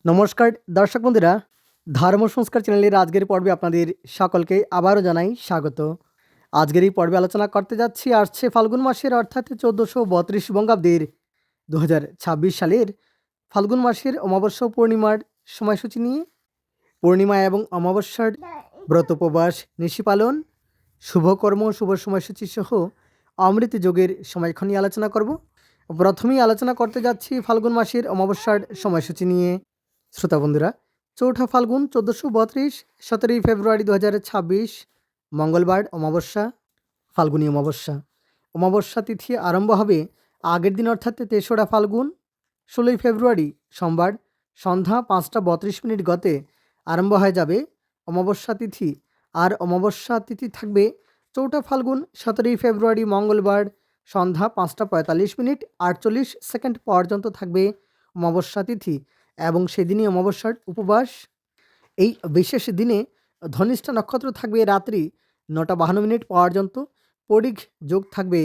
নমস্কার দর্শক বন্ধুরা, ধর্ম সংস্কার চ্যানেলের আজকের পর্বে আপনাদের সকলকে আবারও জানাই স্বাগত। আজকের এই পর্বে আলোচনা করতে যাচ্ছি আসছে ফাল্গুন মাসের অর্থাৎ 1432 বঙ্গাব্দের 2026 সালের ফাল্গুন মাসের অমাবস্যা ও পূর্ণিমার সময়সূচি নিয়ে। পূর্ণিমা এবং অমাবস্যার ব্রত উপবাস, নিশি পালন, শুভকর্ম, শুভ সময়সূচি সহ অমৃত যোগের সময়ক্ষণ নিয়ে আলোচনা করব। প্রথমেই আলোচনা করতে যাচ্ছি ফাল্গুন মাসের অমাবস্যার সময়সূচি নিয়ে। শ্রোতা বন্ধুরা, 4ঠা ফাল্গুন 1432, 17ই ফেব্রুয়ারি 2026 মঙ্গলবার অমাবস্যা, ফাল্গুনী অমাবস্যা। অমাবস্যা তিথি আরম্ভ হবে আগের দিন অর্থাৎ 3রা ফাল্গুন 16ই ফেব্রুয়ারি সোমবার সন্ধ্যা 5টা 32 গতে আরম্ভ হয়ে যাবে অমাবস্যা তিথি। আর অমাবস্যা তিথি থাকবে 4ঠা ফাল্গুন 17ই ফেব্রুয়ারি মঙ্গলবার সন্ধ্যা 5টা 45 48 পর্যন্ত থাকবে অমাবস্যা তিথি এবং সেদিনই অমাবস্যার উপবাস। এই বিশেষ দিনে ধনিষ্ঠা নক্ষত্র থাকবে রাত্রি 9টা 52 পর্যন্ত, পরিঘ যোগ থাকবে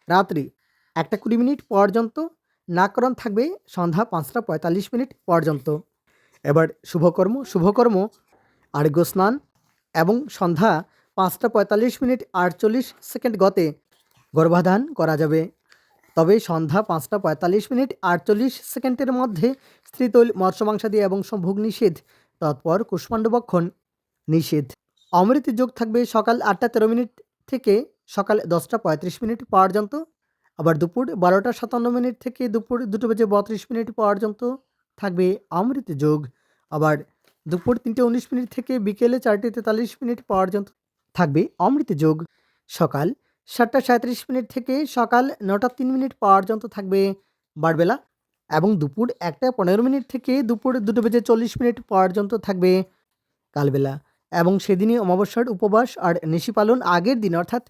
রাত্রি 1টা 20 পর্যন্ত, নাকরণ থাকবে সন্ধ্যা 5টা 45 পর্যন্ত। এবার শুভকর্ম আর্ঘ্য স্নান এবং সন্ধ্যা 5টা 45 গতে গর্ভাধান করা যাবে। তবে সন্ধ্যা 5টা 45 মধ্যে স্ত্রীতৈল, মৎস্যমাংসাদি এবং সম্ভোগ নিষেধ, তৎপর কুষ্মাণ্ডবক্ষণ নিষেধ। অমৃত যোগ থাকবে সকাল 8টা 13 থেকে সকাল 10টা 35 পর্যন্ত, আবার দুপুর 12টা 57 থেকে দুপুর 2টা 32 পর্যন্ত থাকবে অমৃত যোগ। আবার দুপুর 3টা 19 থেকে বিকেলে 4টা 43 পর্যন্ত থাকবে অমৃত যোগ। সকাল 7টা 37 থেকে সকাল 9টা 3 পর্যন্ত থাকবে বারবেলা এবং দুপুর 1টা 15 থেকে দুপুর 2টা 40 পর্যন্ত থাকবে কালবেলা। এবং সেদিনই অমাবস্যার উপবাস আর নিশি পালন আগের দিন অর্থাৎ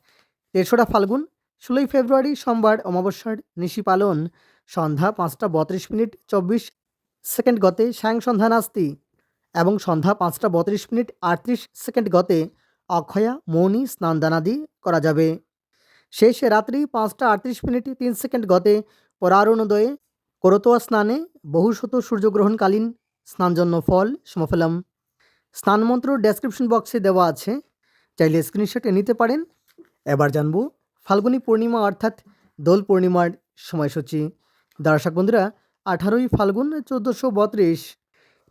3রা ফাল্গুন 16ই ফেব্রুয়ারি সোমবার অমাবস্যার নিশি পালন সন্ধ্যা 5টা 32 24 গতে সায়ং সন্ধ্যা নাস্তি এবং সন্ধ্যা 5টা 32 38 গতে অক্ষয়া মৌনী স্নানদানাদি করা যাবে। শেষ রাত্রি 5টা 38 3 গতে করতোয়া স্নানে বহুশত সূর্যগ্রহণকালীন স্নানজন্য ফল সমফলম। স্নানমন্ত্র ডেসক্রিপশন বক্সে দেওয়া আছে, চাইলে স্ক্রিনশটে নিতে পারেন। এবার জানবো ফাল্গুনী পূর্ণিমা অর্থাৎ দোল পূর্ণিমার সময়সূচি। দর্শক বন্ধুরা, 18ই ফাল্গুন 1432,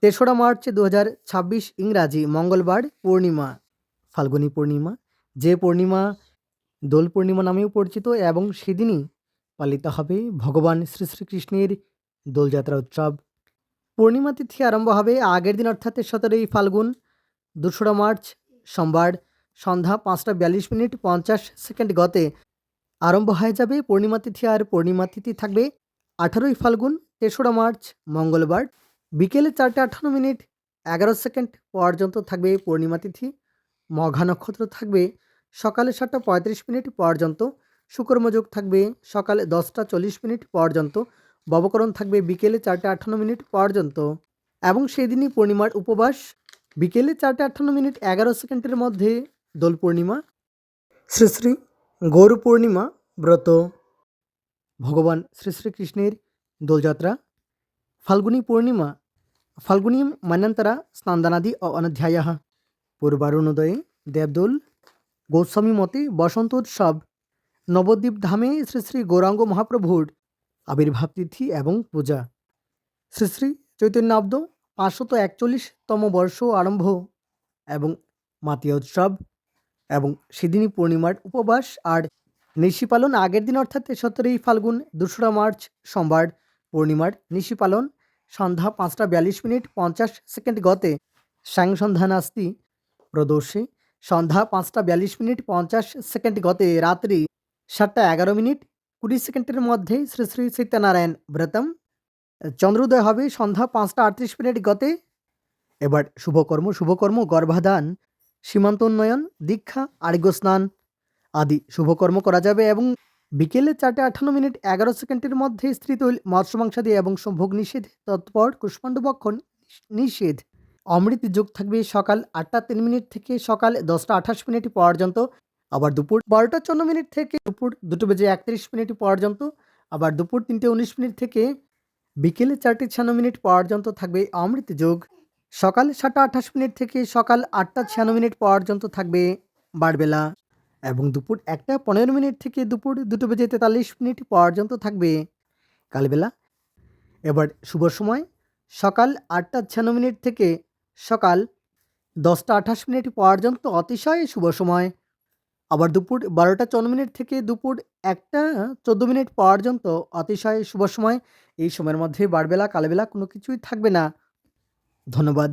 3রা মার্চ 2026 ইংরাজি মঙ্গলবার পূর্ণিমা, ফাল্গুনী পূর্ণিমা, যে পূর্ণিমা দোল পূর্ণিমা নামেও পরিচিত এবং সেদিনই পালিত হবে ভগবান শ্রী শ্রীকৃষ্ণের দোলযাত্রা উৎসব। পূর্ণিমা তিথি আরম্ভ হবে আগের দিন অর্থাৎ 17ই ফাল্গুন 2রা মার্চ সোমবার সন্ধ্যা 5টা 42 50 গতে আরম্ভ হয়ে যাবে পূর্ণিমা তিথি। আর পূর্ণিমা তিথি থাকবে 18ই ফাল্গুন 3রা মার্চ মঙ্গলবার বিকেলে 4টা 58 11 পর্যন্ত থাকবে পূর্ণিমা তিথি। মঘা নক্ষত্র থাকবে সকালে 7টা 35 পর্যন্ত, শুকর্মযোগ থাকবে সকালে 10টা 40 পর্যন্ত, ববকরণ থাকবে বিকেলে 4টা 58 পর্যন্ত এবং সেদিনই পূর্ণিমার উপবাস। বিকেলে 4টা 58 11 মধ্যে দোল পূর্ণিমা, শ্রী শ্রী গৌর পূর্ণিমা ব্রত, ভগবান শ্রী শ্রীকৃষ্ণের দোলযাত্রা। ফাল্গুনী পূর্ণিমা ফাল্গুনী মন্যন্তরা স্নানদানাদি অনধ্যায়। পূর্বারুণোদয়ে দেবদোল, গোস্বামী মতে বসন্ত উৎসব, নবদ্বীপ ধামে শ্রী শ্রী গৌরাঙ্গ মহাপ্রভুর আবির্ভাব তিথি এবং পূজা। শ্রী শ্রী চৈতন্যাব্দ 541তম বর্ষ আরম্ভ এবং মাতিয়া উৎসব এবং সেদিনই পূর্ণিমার উপবাস আর নিশি পালন আগের দিন অর্থাৎ 17ই ফাল্গুন 2রা মার্চ সোমবার পূর্ণিমার নিশি পালন সন্ধ্যা 5টা 42 50 গতে সায়ং সন্ধ্যা নাস্তি প্রদোষে সন্ধ্যা 5টা 42 50 গতে রাত্রি 7টা 11 20 মধ্যে শ্রী শ্রী সত্যনারায়ণ ব্রতম। চন্দ্রোদয় হবে সন্ধ্যা 5টা 38 গতে। এবার শুভকর্ম গর্ভাধান, সীমান্তোন্নয়ন, দীক্ষা, আর্ঘ্য স্নান আদি শুভকর্ম করা যাবে এবং বিকেলে 4টা 58 11 মধ্যে স্ত্রীতৈল, মৎস্যমাংসাদি এবং সম্ভোগ নিষেধ, তৎপর কুষ্মাণ্ডবক্ষণ নিষেধ। অমৃত যোগ থাকবে সকাল 8টা 3 থেকে সকাল 10টা 28 পর্যন্ত, আবার দুপুর 12টা 54 থেকে দুপুর 2টা 31 পর্যন্ত, আবার দুপুর 3টে 19 থেকে বিকেল 4:56 পর্যন্ত থাকবে অমৃত যোগ। সকাল 7:28 থেকে সকাল 8:96 পর্যন্ত থাকবে বারবেলা এবং দুপুর 1:15 থেকে দুপুর 2:43 পর্যন্ত থাকবে কালবেলা। এবার শুভ সময় সকাল 8:56 থেকে সকাল 10:28 পর্যন্ত অতিশয় শুভ সময়। আবার দুপুর 12:54 থেকে দুপুর 1:14 পর্যন্ত অতিশয় শুভ সময়। এই সময়ের মধ্যে বারবেলা কালবেলা কোনো কিছুই থাকবে না। ধন্যবাদ।